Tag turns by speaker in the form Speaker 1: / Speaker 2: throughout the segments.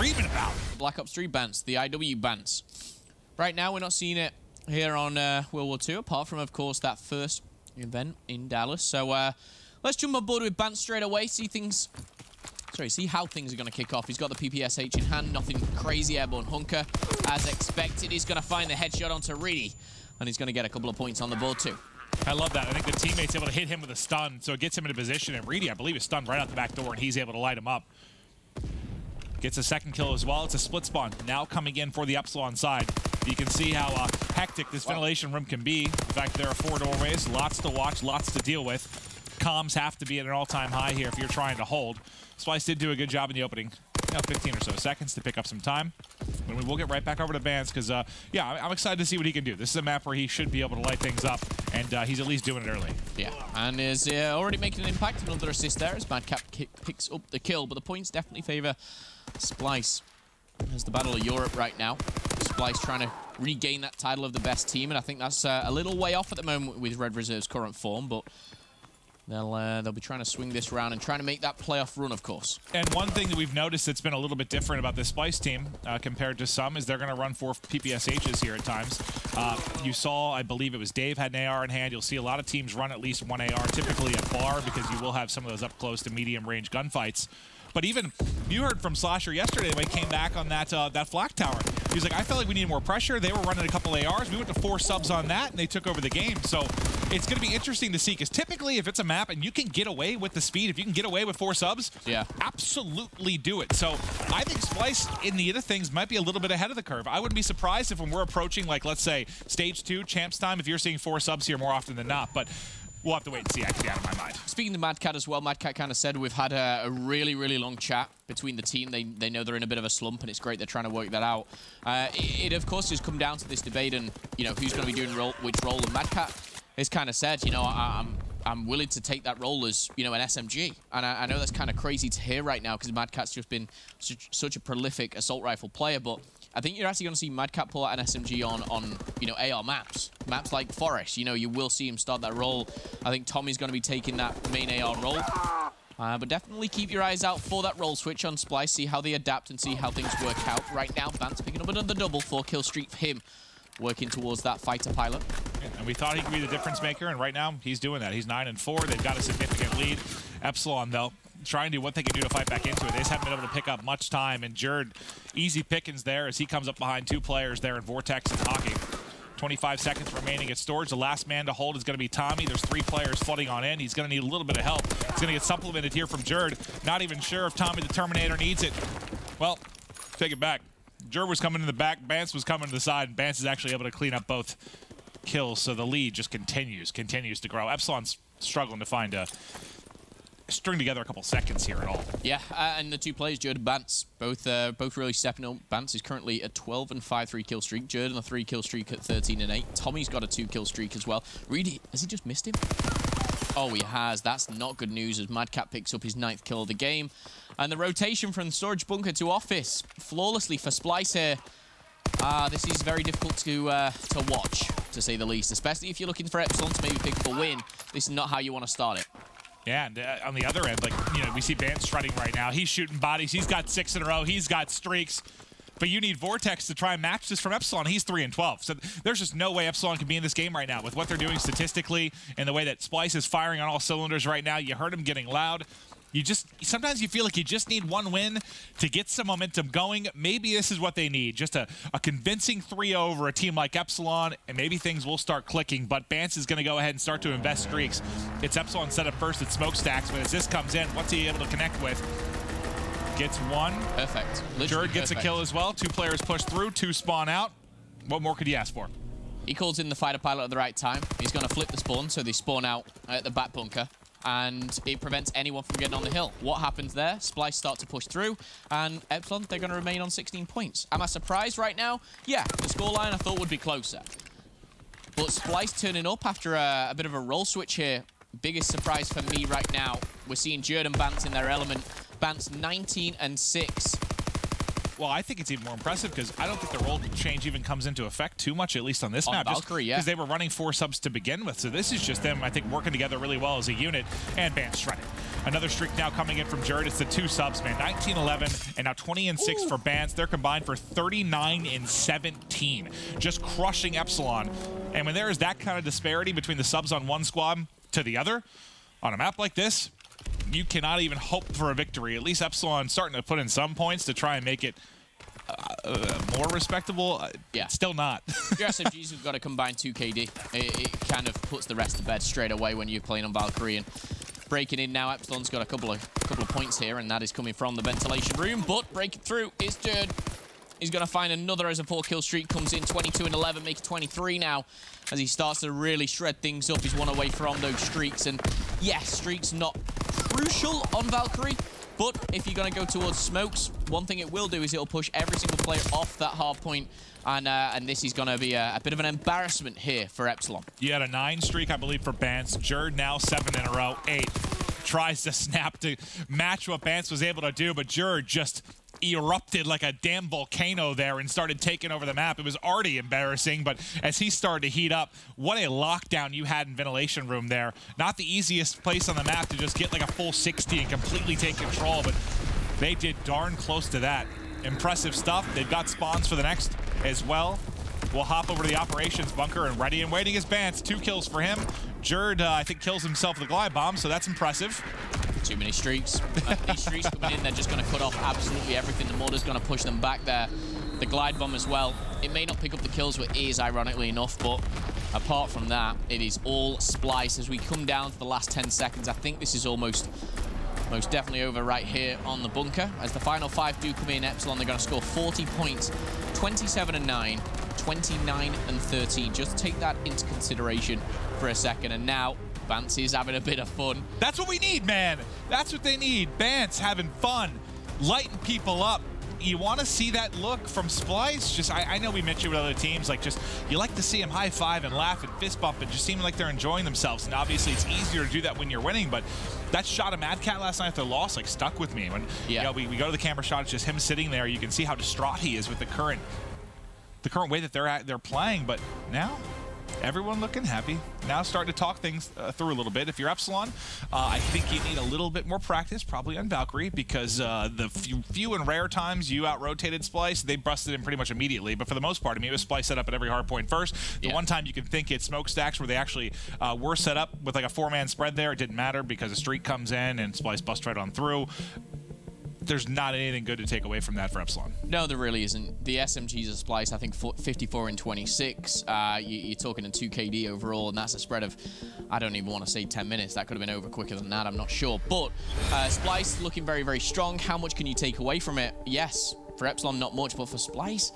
Speaker 1: screaming about.
Speaker 2: Black Ops 3 bans, the IW bans. Right now, we're not seeing it here on World War II, apart from, of course, that first event in Dallas. So let's jump on board with Bance straight away, see how things are going to kick off. He's got the PPSH in hand, nothing crazy. Airborne Hunker, as expected. He's going to find the headshot onto Reedy, and he's going to get a couple of points on the board too.
Speaker 1: I love that. I think the teammate's able to hit him with a stun, so it gets him into position. And Reedy, I believe, is stunned right out the back door, and he's able to light him up. Gets a second kill as well. It's a split spawn now coming in for the Epsilon side. You can see how hectic this ventilation room can be. In fact, there are 4 doorways, lots to watch, lots to deal with. Comms have to be at an all-time high here if you're trying to hold. Splyce did do a good job in the opening. 15 or so seconds to pick up some time. And we will get right back over to Vance because, yeah, I'm excited to see what he can do. This is a map where he should be able to light things up, and he's at least doing it early.
Speaker 2: Yeah, and is already making an impact. Another assist there as Madcap picks up the kill, but the points definitely favor Splyce. There's the Battle of Europe right now. Splyce trying to regain that title of the best team, and I think that's a little way off at the moment with Red Reserve's current form, but they'll be trying to swing this round and trying to make that playoff run, of course.
Speaker 1: And one thing that we've noticed that's been a little bit different about this Splyce team compared to some is they're going to run 4 PPSHs here at times. You saw, I believe it was Dave had an AR in hand. You'll see a lot of teams run at least 1 AR, typically at bar, because you will have some of those up close to medium range gunfights. But even, you heard from Slasher yesterday when he came back on that flak tower. He's like, I felt like we needed more pressure. They were running a couple ARs. We went to 4 subs on that, and they took over the game. So it's going to be interesting to see, because typically if it's a map and you can get away with the speed, if you can get away with 4 subs,
Speaker 2: yeah,
Speaker 1: absolutely do it. So I think Splyce, in the other things, might be a little bit ahead of the curve. I wouldn't be surprised if when we're approaching, like, let's say, Stage 2, Champs time, if you're seeing 4 subs here more often than not. But we'll have to wait and see, actually, out of my mind.
Speaker 2: Speaking to Madcat as well, Madcat kind of said we've had a really, really long chat between the team. They know they're in a bit of a slump, and it's great they're trying to work that out. It of course, has come down to this debate and, you know, who's going to be doing which role. And Madcat has kind of said, you know, I'm willing to take that role as, you know, an SMG. And I know that's kind of crazy to hear right now because Madcat's just been such a prolific assault rifle player, but I think you're actually going to see Madcat pull out an SMG on you know, AR maps. Maps like Forest, you know, you will see him start that role. I think Tommy's going to be taking that main AR role. But definitely keep your eyes out for that role switch on Splyce, see how they adapt and see how things work out. Right now, Vance picking up another double, 4-kill streak for him, working towards that fighter pilot.
Speaker 1: Yeah, and we thought he could be the difference maker, and right now, he's doing that. He's 9-4. They've got a significant lead. Epsilon, though, trying to do what they can do to fight back into it. They just haven't been able to pick up much time, and Jerd, easy pickings there as he comes up behind 2 players there in Vortex and Hockey. 25 seconds remaining at storage. The last man to hold is going to be Tommy. There's 3 players flooding on in. He's going to need a little bit of help. He's going to get supplemented here from Jerd. Not even sure if Tommy the Terminator needs it. Well, take it back. Jerd was coming in the back. Bance was coming to the side, and Bance is actually able to clean up both kills, so the lead just continues to grow. Epsilon's struggling to find a string together a couple seconds here at all.
Speaker 2: Yeah, and the 2 players, Jerd and Bance, both really stepping up. Bance is currently a 12 and 5 3-kill streak. Jerd on a 3-kill streak at 13 and 8. Tommy's got a 2-kill streak as well. Reedy, has he just missed him? Oh, he has. That's not good news as Madcat picks up his 9th kill of the game. And the rotation from storage bunker to office flawlessly for Splyce here. This is very difficult to watch, to say the least, especially if you're looking for Epsilon to maybe pick up a win. This is not how you want to start it.
Speaker 1: Yeah, and on the other end, like, you know, we see Bance strutting right now. He's shooting bodies. He's got 6 in a row. He's got streaks. But you need Vortex to try and match this from Epsilon. He's 3-12. So there's just no way Epsilon can be in this game right now with what they're doing statistically and the way that Splyce is firing on all cylinders right now. You heard him getting loud. Sometimes you feel like you just need 1 win to get some momentum going. Maybe this is what they need. Just a convincing 3-0 over a team like Epsilon, and maybe things will start clicking. But Bance is going to go ahead and start to invest streaks. It's Epsilon set up first at Smokestacks, but as this comes in, what's he able to connect with? Gets 1.
Speaker 2: Perfect.
Speaker 1: Jerd gets a kill as well. 2 players push through, 2 spawn out. What more could you ask for?
Speaker 2: He calls in the fighter pilot at the right time. He's going to flip the spawn, so they spawn out at the back bunker. And it prevents anyone from getting on the hill. What happens there? Splyce start to push through, and Epsilon, they're going to remain on 16 points. Am I surprised right now? Yeah, the scoreline I thought would be closer. But Splyce turning up after a bit of a role switch here. Biggest surprise for me right now. We're seeing Jerd and Bance in their element. Bance 19 and 6.
Speaker 1: Well, I think it's even more impressive because I don't think the role change even comes into effect too much, at least on this map.
Speaker 2: Valkyrie, yeah.
Speaker 1: Because they were running 4 subs to begin with. So this is just them, I think, working together really well as a unit. And Bance shredded. Another streak now coming in from Jared. It's the 2 subs, man. 19-11 and now 20-6 for Bance. They're combined for 39-17. Just crushing Epsilon. And when there is that kind of disparity between the subs on one squad to the other, on a map like this, you cannot even hope for a victory. At least Epsilon starting to put in some points to try and make it more respectable.
Speaker 2: Yeah.
Speaker 1: Still not.
Speaker 2: Your SMGs have got to combine 2 KD. It kind of puts the rest to bed straight away when you're playing on Valkyrie. And breaking in now, Epsilon's got a couple of points here, and that is coming from the ventilation room. But breaking through is Jerd. He's going to find another as a 4-kill streak comes in. 22-11, make it 23 now as he starts to really shred things up. He's one away from those streaks. And yes, streaks not crucial on Valkyrie, but if you're going to go towards smokes, one thing it will do is it'll push every single player off that hard point. And this is going to be a bit of an embarrassment here for Epsilon.
Speaker 1: You had a 9 streak, I believe, for Bance. Jerd now 7 in a row, 8. Tries to snap to match what Bance was able to do, but Jerd just erupted like a damn volcano there and started taking over the map. It was already embarrassing, but as he started to heat up, what a lockdown you had in ventilation room there. Not the easiest place on the map to just get like a full 60 and completely take control, but they did darn close to that. Impressive stuff. They've got spawns for the next as well. We'll hop over to the operations bunker, and ready and waiting is Bance. 2 kills for him. Jerd, I think, kills himself with a glide bomb, so that's impressive.
Speaker 2: Too many streaks. These streaks coming in, they're just going to cut off absolutely everything. The mortar's going to push them back there. The glide bomb as well. It may not pick up the kills, but it is, ironically enough. But apart from that, it is all Splice. As we come down to the last 10 seconds, I think this is most definitely over right here on the bunker. As the final 5 do come in, Epsilon, they're going to score 40 points. 27-9, 29-13. Just take that into consideration for a second. And now Bance is having a bit of fun.
Speaker 1: That's what we need, man. That's what they need. Bance having fun, lighting people up. You want to see that look from Splyce. Just, I know we mentioned with other teams, like, just, you like to see them high-five and laugh and fist bump and just seem like they're enjoying themselves. And obviously it's easier to do that when you're winning, but that shot of Mad Cat last night after loss, like, stuck with me. When you know, we go to the camera shot, it's just him sitting there. You can see how distraught he is with the current way that they're playing. But now, everyone looking happy. Now starting to talk things through a little bit. If you're Epsilon, I think you need a little bit more practice, probably on Valkyrie, because the few and rare times you out-rotated Splyce, they busted in pretty much immediately. But for the most part, I mean, it was Splyce set up at every hard point first. The one time you can think it's smokestacks where they actually were set up with like a 4-man spread there, it didn't matter because a streak comes in and Splyce busts right on through. There's not anything good to take away from that for Epsilon.
Speaker 2: No, there really isn't. The SMGs of Splyce, I think 54 and 26. You're talking a 2 KD overall, and that's a spread of, I don't even want to say 10 minutes. That could have been over quicker than that, I'm not sure. But Splyce looking very, very strong. How much can you take away from it? Yes, for Epsilon, not much, but for Splyce,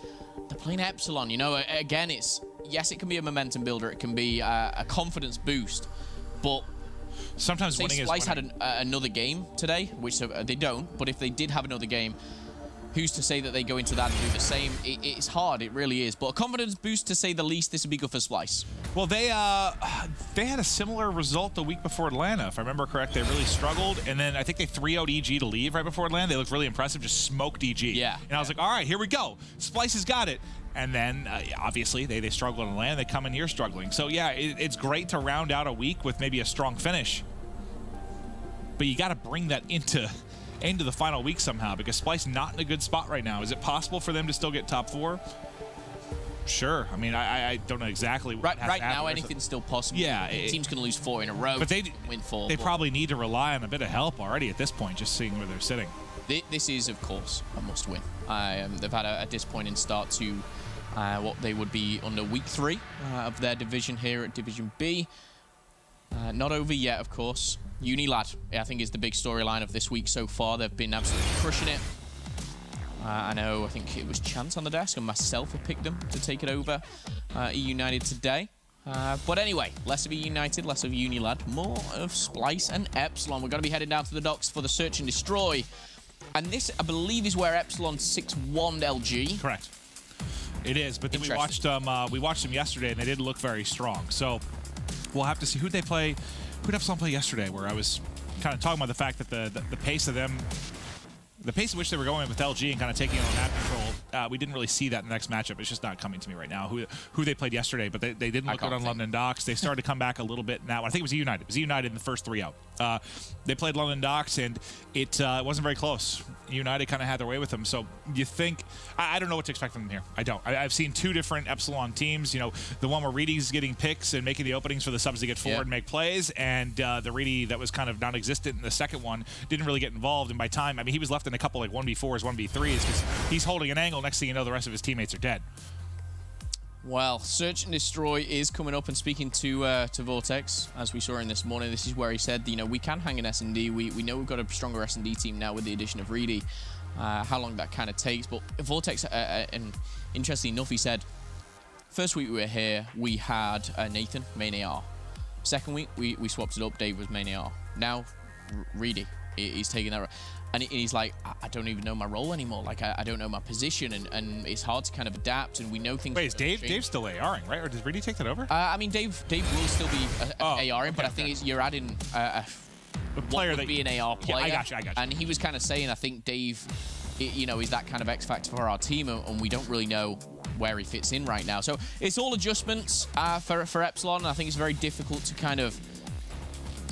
Speaker 2: they're playing Epsilon. You know, again, yes, it can be a momentum builder. It can be a confidence boost, but
Speaker 1: sometimes winning is winning.
Speaker 2: Splyce had another game today, which they don't, but if they did have another game, who's to say that they go into that and do the same? It's hard, it really is. But a confidence boost, to say the least. This would be good for Splyce.
Speaker 1: Well, they had a similar result the week before Atlanta, if I remember correct. They really struggled, and then I think they 3-0'd EG to leave right before Atlanta. They looked really impressive, just smoked EG.
Speaker 2: Yeah.
Speaker 1: And I was like, all right, here we go. Splyce has got it. And then, obviously, they struggled in Atlanta. They come in here struggling. So, yeah, it's great to round out a week with maybe a strong finish. But you got to bring that into the final week somehow, because Splyce not in a good spot right now. Is it possible for them to still get top 4? Sure. I mean, I don't know exactly what has
Speaker 2: right
Speaker 1: to happen.
Speaker 2: now, anything's still possible.
Speaker 1: Yeah.
Speaker 2: Team's going to lose 4 in a row.
Speaker 1: But they
Speaker 2: win 4.
Speaker 1: They probably need to rely on a bit of help already at this point, just seeing where they're sitting.
Speaker 2: This is, of course, a must-win. They've had a disappointing start to what they would be under week 3 of their division here at Division B. Not over yet, of course. Unilad, I think, is the big storyline of this week so far. They've been absolutely crushing it. I think it was Chance on the desk, and myself have picked them to take it over E-United today. But anyway, less of E-United, less of Unilad, more of Splyce and Epsilon. We're going to be heading down to the docks for the search and destroy. And this, I believe, is where Epsilon 6-1'd LG.
Speaker 1: Correct. It is, but then we watched them yesterday, and they didn't look very strong. So we'll have to see who'd Epsilon play yesterday, where I was kind of talking about the fact that the pace of them the pace at which they were going with LG and kind of taking on map control, we didn't really see that in the next matchup. It's just not coming to me right now. Who they played yesterday, but they didn't look good on London Docks. They started to come back a little bit now. I think it was United. It was United in the first 3 out. They played London Docks, and it wasn't very close. United kind of had their way with them. So you think, I don't know what to expect from them here. I don't. I've seen 2 different Epsilon teams. You know, the one where Reedy's getting picks and making the openings for the subs to get forward and make plays, and the Reedy that was kind of non-existent in the second one didn't really get involved. And by time, I mean, he was left in a couple like 1v4s, 1v3s, because he's holding an angle. Next thing you know, the rest of his teammates are dead.
Speaker 2: Well, Search and Destroy is coming up and speaking to Vortex, as we saw in this morning. This is where he said, you know, we can hang an S&D. We know we've got a stronger S&D team now with the addition of Reedy. How long that kind of takes. But Vortex, and interestingly enough, he said, first week we were here, we had Nathan, main AR. Second week, we swapped it up. Dave was main AR. Now, Reedy, he's taking that. And he's like, I don't even know my role anymore. Like, I don't know my position, and it's hard to kind of adapt, and we know things.
Speaker 1: Wait, is Dave's still ARing, right? Or does Reedy take that over?
Speaker 2: I mean, Dave will still be ARing, but I think you're adding a player that would be an AR player.
Speaker 1: Yeah, I got you.
Speaker 2: And he was kind of saying, I think Dave, you know, is that kind of X factor for our team, and we don't really know where he fits in right now. So it's all adjustments for Epsilon. I think it's very difficult to kind of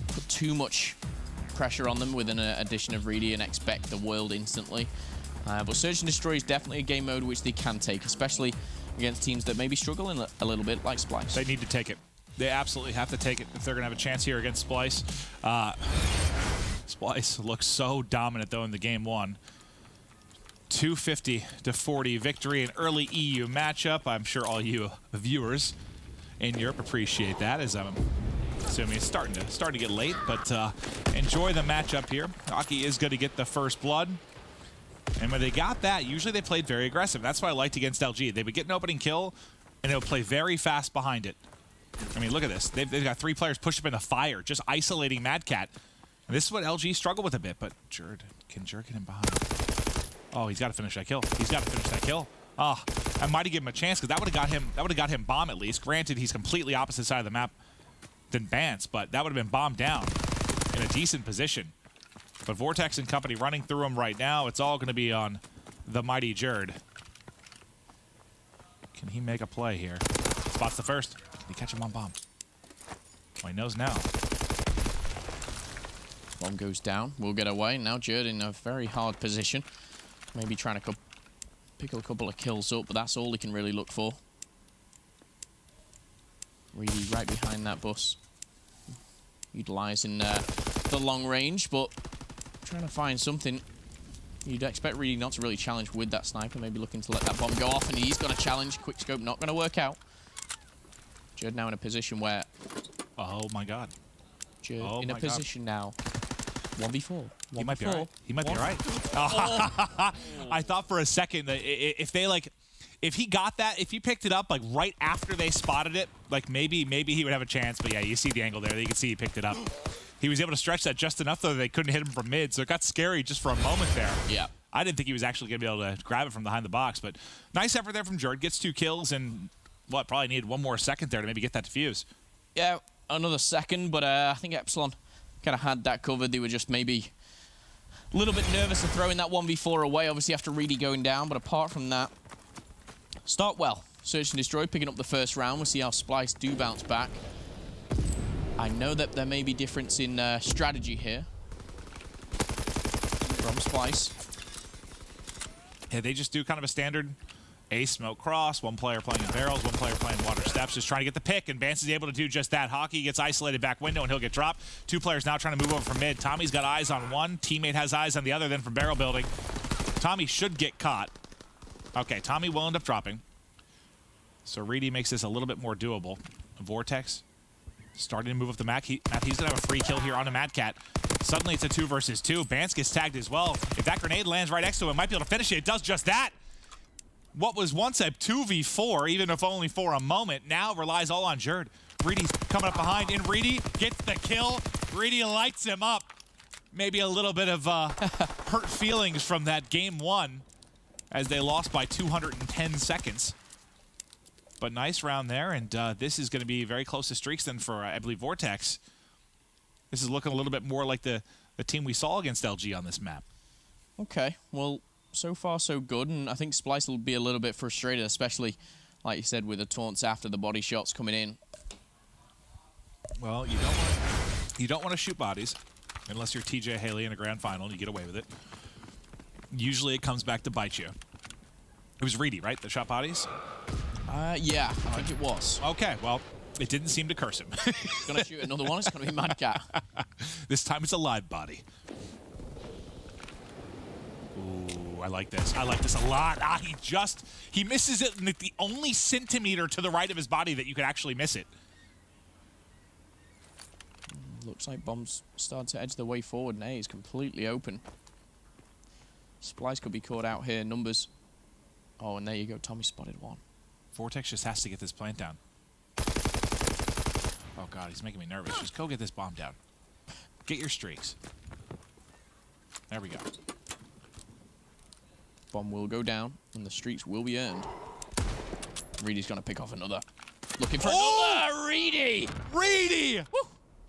Speaker 2: put too much pressure on them with an addition of Reedy and expect the world instantly. But Search and Destroy is definitely a game mode which they can take, especially against teams that maybe struggle a little bit, like Splyce.
Speaker 1: They need to take it. They absolutely have to take it if they're going to have a chance here against Splyce. Splyce looks so dominant, though, in the game 1. 250-40 victory, an early EU matchup. I'm sure all you viewers in Europe appreciate that, as I'm assuming it's starting to get late, but enjoy the matchup here. Hockey is going to get the first blood. And when they got that, usually they played very aggressive. That's what I liked against LG. They would get an opening kill, and they would play very fast behind it. I mean, look at this. They've got 3 players pushed up in the fire, just isolating Mad Cat. And this is what LG struggled with a bit, but Jerd can jerk it in behind. Oh, he's got to finish that kill. He's got to finish that kill. Oh, I might have given him a chance, because that would have got him bomb at least. Granted, he's completely opposite side of the map than Bance, but that would have been bombed down in a decent position. But Vortex and company running through him right now. It's all going to be on the mighty Jerd. Can he make a play here? Spots the first. Can he catch him on bomb? Well, he knows now.
Speaker 2: Bomb goes down. We'll get away. Now Jerd in a very hard position. Maybe trying to pick a couple of kills up, but that's all he can really look for. Reedy right behind that bus. Utilising the long range, but trying to find something. You'd expect Reedy not to really challenge with that sniper. Maybe looking to let that bomb go off, and he's got a challenge. Quick scope not going to work out. Jerd now in a position where...
Speaker 1: Oh, my God.
Speaker 2: Jerd in a position now. 1v4.
Speaker 1: He might be all right. He might be all right. Oh. I thought for a second that if they, like... If he got that, if he picked it up like right after they spotted it, like maybe he would have a chance. But yeah, you see the angle there. You can see he picked it up. He was able to stretch that just enough, though, that they couldn't hit him from mid. So it got scary just for a moment there.
Speaker 2: Yeah.
Speaker 1: I didn't think he was actually going to be able to grab it from behind the box. But nice effort there from Jerd. Gets 2 kills and, what, probably needed 1 more second there to maybe get that defuse.
Speaker 2: Yeah, another second. But I think Epsilon kind of had that covered. They were just maybe a little bit nervous of throwing that 1v4 away, obviously after Reedy going down. But apart from that, start well. Search and Destroy picking up the first round. We'll see how Splyce do bounce back. I know that there may be difference in strategy here from Splyce.
Speaker 1: Yeah, they just do kind of a standard A smoke cross. 1 player playing in barrels, 1 player playing water steps, just trying to get the pick, and Bance is able to do just that. Hockey gets isolated back window, and he'll get dropped. 2 players now trying to move over from mid. Tommy's got eyes on 1. Teammate has eyes on the other, then from barrel building. Tommy should get caught. Okay, Tommy will end up dropping. So Reedy makes this a little bit more doable. Vortex starting to move up the map. He's going to have a free kill here on a Mad Cat. Suddenly it's a 2 versus 2. Bance gets tagged as well. If that grenade lands right next to him, might be able to finish it. It does just that. What was once a 2v4, even if only for a moment, now relies all on Jerd. Reedy's coming up behind, and Reedy gets the kill. Reedy lights him up. Maybe a little bit of hurt feelings from that game 1 as they lost by 210 seconds. But nice round there, and this is going to be very close to streaks then for, I believe, Vortex. This is looking a little bit more like the team we saw against LG on this map.
Speaker 2: Okay, well, so far so good, and I think Splyce will be a little bit frustrated, especially, like you said, with the taunts after the body shots coming in.
Speaker 1: Well, you don't want to shoot bodies unless you're TJ Haley in a grand final and you get away with it. Usually it comes back to bite you. It was Reedy, right, that shot bodies?
Speaker 2: Yeah, I think it was.
Speaker 1: Okay, well, it didn't seem to curse him.
Speaker 2: He's going to shoot another one. It's going to be Mad Cat.
Speaker 1: This time it's a live body. Ooh, I like this. I like this a lot. He misses it the only centimeter to the right of his body that you could actually miss it.
Speaker 2: Looks like bombs start to edge their way forward, and A is completely open. Splyce could be caught out here. Numbers. Oh, and there you go. Tommy spotted one.
Speaker 1: Vortex just has to get this plant down. Oh, God, he's making me nervous. Just go get this bomb down. Get your streaks. There we go.
Speaker 2: Bomb will go down, and the streaks will be earned. Reedy's going to pick off another. Looking for another! Reedy!
Speaker 1: Reedy!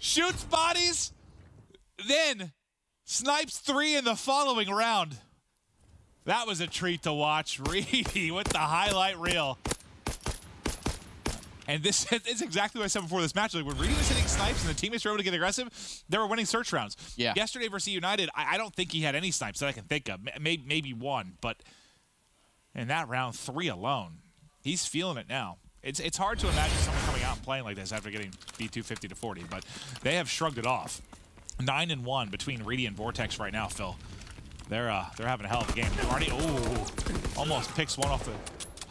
Speaker 1: Shoots bodies, then snipes 3 in the following round. That was a treat to watch. Reedy with the highlight reel. And this is exactly what I said before this match. Like when Reedy was hitting snipes and the teammates were able to get aggressive, they were winning search rounds.
Speaker 2: Yeah.
Speaker 1: Yesterday versus United, I don't think he had any snipes that I can think of. Maybe one, but in that round 3 alone, he's feeling it now. It's hard to imagine someone coming out and playing like this after getting beat 250 to 40, but they have shrugged it off. 9-1 between Reedy and Vortex right now, Phil. They're having a hell of a game. Already, almost picks one off the.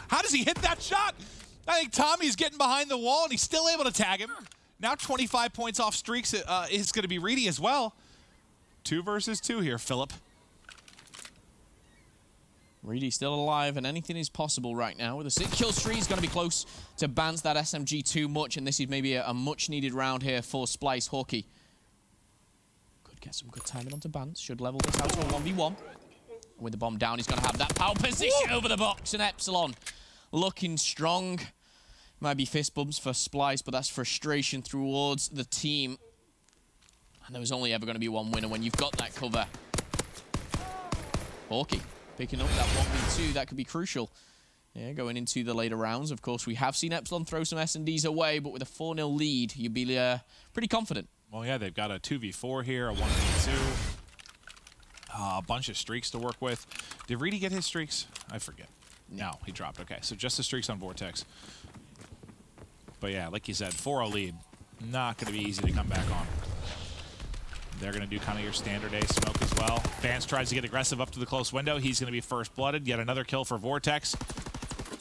Speaker 1: How does he hit that shot? I think Tommy's getting behind the wall and he's still able to tag him. Now 25 points off streaks is going to be Reedy as well. 2 versus 2 here, Philip.
Speaker 2: Reedy still alive, and anything is possible right now. With a 6-kill streak, he's going to be close to bans that SMG too much, and this is maybe a much-needed round here for Splyce. Hawkey could get some good timing onto bans. Should level this out to a 1v1. With the bomb down, he's going to have that power position over the box, and Epsilon looking strong. Might be fist bumps for Splyce, but that's frustration towards the team. And there was only ever going to be one winner when you've got that cover. Hawkey picking up that 1v2, that could be crucial. Yeah, going into the later rounds. Of course, we have seen Epsilon throw some S&Ds away, but with a 4-0 lead, you'd be pretty confident.
Speaker 1: Well, yeah, they've got a 2v4 here, a 1v2. A bunch of streaks to work with. Did Reedy get his streaks? I forget. No, he dropped. Okay, so just the streaks on Vortex. But yeah, like you said, 4-0 lead. Not going to be easy to come back on. They're going to do kind of your standard A smoke as well. Vance tries to get aggressive up to the close window. He's going to be first-blooded. Yet another kill for Vortex.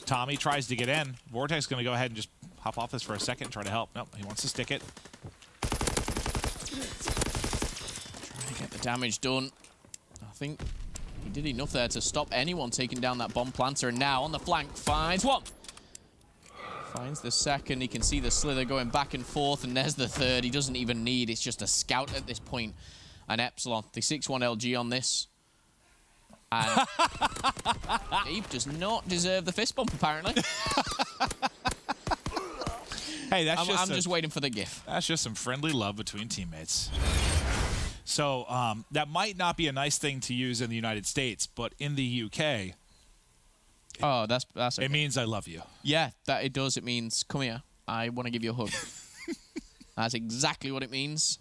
Speaker 1: Tommy tries to get in. Vortex is going to go ahead and just hop off this for a second and try to help. Nope, he wants to stick it.
Speaker 2: Trying to get the damage done. I think he did enough there to stop anyone taking down that bomb planter. And now on the flank finds one. Finds the second. He can see the slither going back and forth, and there's the third. He doesn't even need. It's just a scout at this point. And Epsilon, the 6-1 LG on this. And Gabe does not deserve the fist bump, apparently.
Speaker 1: Hey, I'm
Speaker 2: just waiting for the gif.
Speaker 1: That's just some friendly love between teammates. So that might not be a nice thing to use in the United States, but in the UK,
Speaker 2: oh, that's okay.
Speaker 1: It means I love you.
Speaker 2: Yeah, that it does. It means, come here, I want to give you a hug. That's exactly what it means.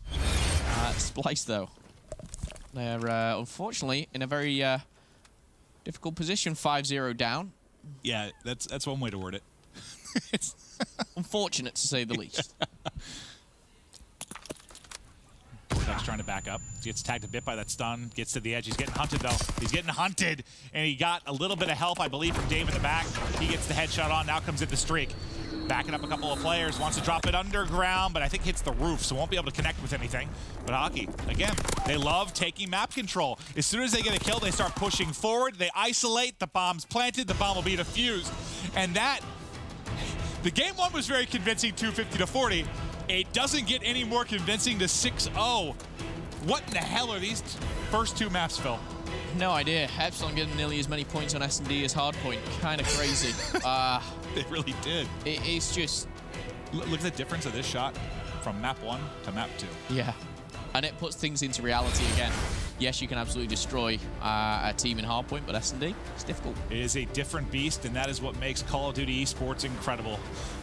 Speaker 2: Splyce, though, they're unfortunately in a very difficult position, 5-0 down.
Speaker 1: Yeah, that's one way to word it.
Speaker 2: It's unfortunate, to say the least.
Speaker 1: Vortex trying to back up. Gets tagged a bit by that stun. Gets to the edge. He's getting hunted, though. He's getting hunted. And he got a little bit of help, I believe, from Dave in the back. He gets the headshot on. Now comes in the streak. Backing up a couple of players. Wants to drop it underground, but I think hits the roof, so won't be able to connect with anything. But Hawkey, again, they love taking map control. As soon as they get a kill, they start pushing forward. They isolate. The bomb's planted. The bomb will be defused. And that... The game one was very convincing, 250 to 40. It doesn't get any more convincing to 6-0. What in the hell are these first 2 maps, Phil?
Speaker 2: No idea. Epsilon getting nearly as many points on S&D as Hardpoint. Kind of crazy.
Speaker 1: They really did.
Speaker 2: It's just...
Speaker 1: Look at the difference of this shot from map 1 to map 2.
Speaker 2: Yeah. And it puts things into reality again. yes, you can absolutely destroy a team in hardpoint, but S&D, it's difficult.
Speaker 1: It is a different beast, and that is what makes Call of Duty esports incredible.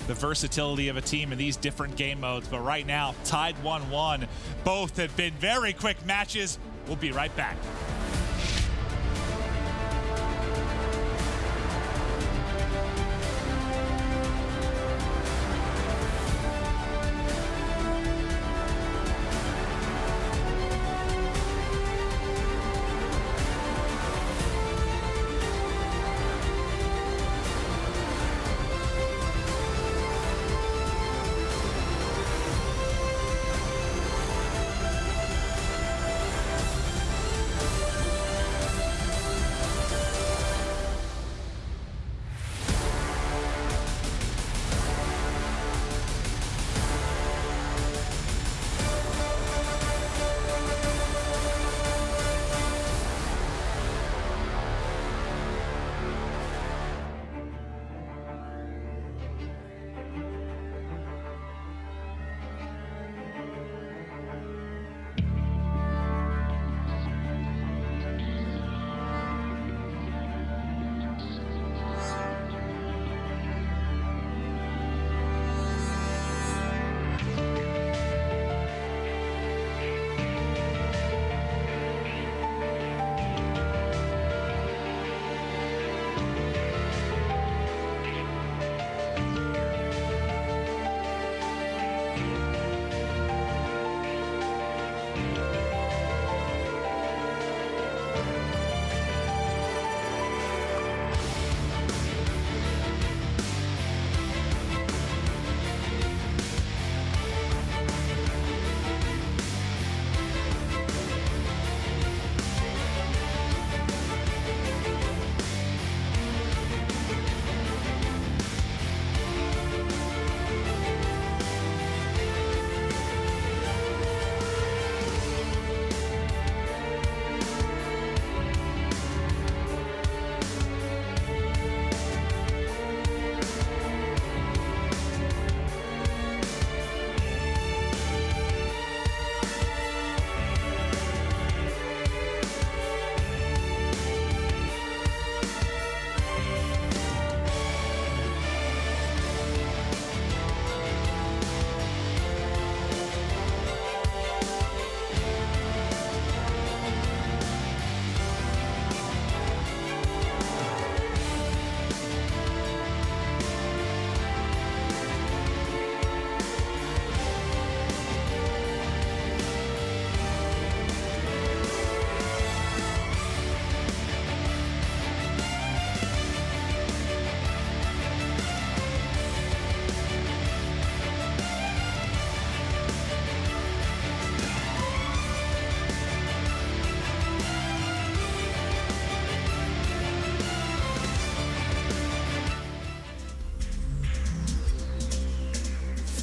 Speaker 1: The versatility of a team in these different game modes. But right now, tied 1-1. Both have been very quick matches. We'll be right back.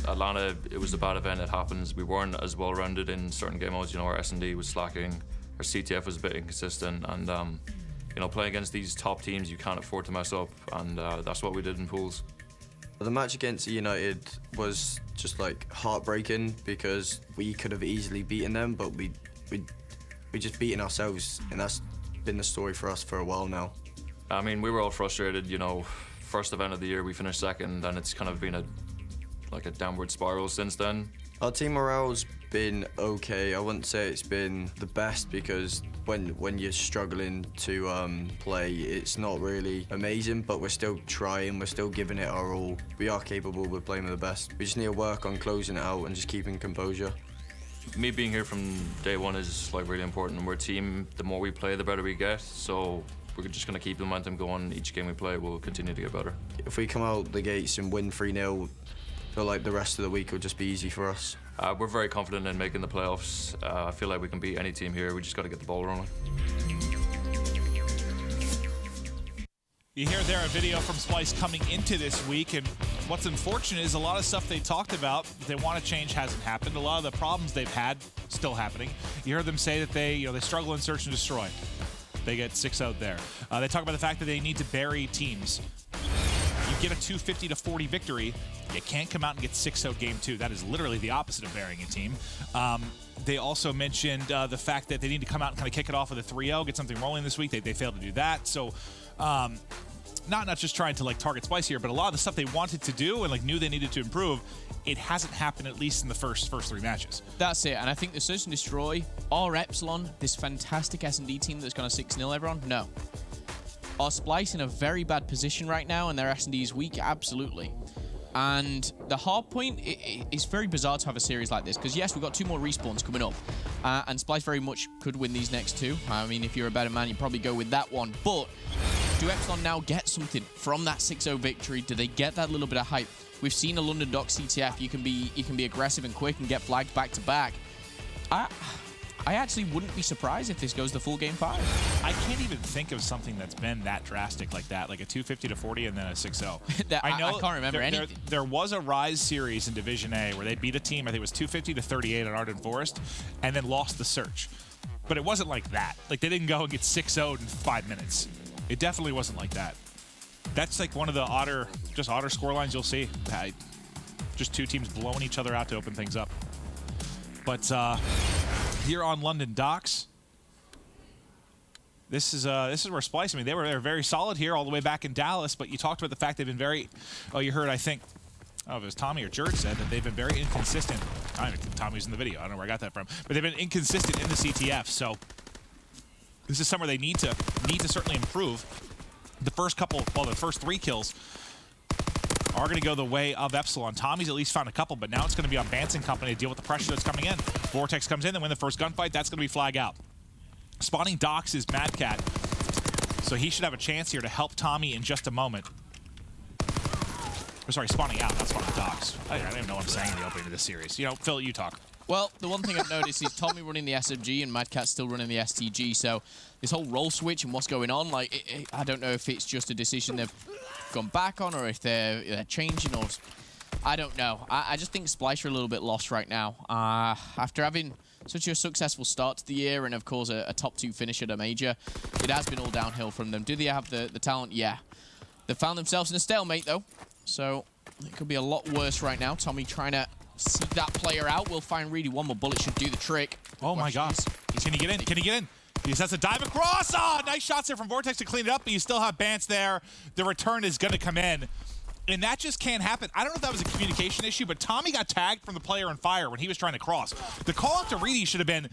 Speaker 3: Atlanta, it was a bad event, it happens. We weren't as well-rounded in certain game modes, you know, our S&D was slacking, our CTF was a bit inconsistent, and you know, playing against these top teams, you can't afford to mess up, and that's what we did in pools.
Speaker 4: The match against United was just like heartbreaking because we could have easily beaten them, but we just beaten ourselves, and that's been the story for us for a while now.
Speaker 3: I mean, we were all frustrated, you know, first event of the year we finished second, and it's kind of been like a downward spiral since then.
Speaker 4: Our team morale's been okay. I wouldn't say it's been the best because when you're struggling to play, it's not really amazing, but we're still trying, we're still giving it our all. We are capable of playing with the best. We just need to work on closing it out and just keeping composure.
Speaker 3: Me being here from day one is like really important. We're a team, the more we play, the better we get, so we're just going to keep the momentum going. Each game we play, we'll continue to get better. If
Speaker 4: we come out the gates and win 3-0, I feel like the rest of the week will just be easy for us.
Speaker 3: We're very confident in making the playoffs. I feel like we can beat any team here. We just got to get the ball rolling.
Speaker 1: You hear there a video from Splyce coming into this week, and what's unfortunate is a lot of stuff they talked about that they want to change hasn't happened. A lot of the problems they've had still happening. You heard them say that they struggle in search and destroy. They get 6 out there. They talk about the fact that they need to bury teams. You get a 250-40 victory, you can't come out and get 6-0 game 2. That is literally the opposite of burying a team. They also mentioned the fact that they need to come out and kind of kick it off with a 3-0, get something rolling this week. They failed to do that. So not just trying to like target Splyce here, but a lot of the stuff they wanted to do and like knew they needed to improve, it hasn't happened at least in the first 3 matches.
Speaker 2: That's it, and I think the Search and Destroy or Epsilon, this fantastic S&D team that's going to 6-0 everyone, no. Are Splyce in a very bad position right now and their S&D is weak? Absolutely. And the hard point, it's very bizarre to have a series like this, because yes, we've got 2 more respawns coming up, and Splyce very much could win these next 2. I mean, if you're a better man, you'd probably go with that one, but do Epsilon now get something from that 6-0 victory? Do they get that little bit of hype? We've seen a London Dock CTF. You can be aggressive and quick and get flagged back to back. I actually wouldn't be surprised if this goes the full game 5.
Speaker 1: I can't even think of something that's been that drastic like that, like a 250-40 and then a 6-0.
Speaker 2: I can't remember anything.
Speaker 1: There was a Rise series in Division A where they beat a team, I think it was 250-38 at Arden Forest, and then lost the Search. But it wasn't like that. Like, they didn't go and get 6-0'd in 5 minutes. It definitely wasn't like that. That's like one of the odder scorelines you'll see. Just 2 teams blowing each other out to open things up. But here on London Docks, this is where Splyce, I mean, they were very solid here all the way back in Dallas, but you talked about the fact they've been very, you heard, I think, if it was Tommy or Jerd said that they've been very inconsistent. I don't know, Tommy was in the video. I don't know where I got that from. But they've been inconsistent in the CTF, so this is somewhere they need to certainly improve. The first 3 kills are going to go the way of Epsilon. Tommy's at least found a couple, but now it's going to be on Bance & Company to deal with the pressure that's coming in. Vortex comes in, then win the first gunfight. That's going to be flag out. Spawning Docks is Mad Cat, so he should have a chance here to help Tommy in just a moment. Or sorry, spawning out, not spawning Docks. I don't even know what I'm saying in the opening of this series. You know, Phil, you talk.
Speaker 2: Well, the one thing I've noticed is Tommy running the SMG and Mad Cat's still running the STG, so this whole role switch and what's going on, like, I don't know if it's just a decision they've gone back on or if they're changing, or I don't know. I just think Splyce are a little bit lost right now. After having such a successful start to the year and, of course, a top 2 finish at a major, it has been all downhill from them. Do they have the talent? Yeah. They've found themselves in a stalemate, though, so it could be a lot worse right now. Tommy trying to seek that player out. We'll find Reedy. One more bullet should do the trick.
Speaker 1: Oh my gosh. Can he get in? Can he get in? He has a dive across. Oh, nice shots there from Vortex to clean it up, but you still have Bance there. The return is going to come in. And that just can't happen. I don't know if that was a communication issue, but Tommy got tagged from the player on fire when he was trying to cross. The call out to Reedy should have been,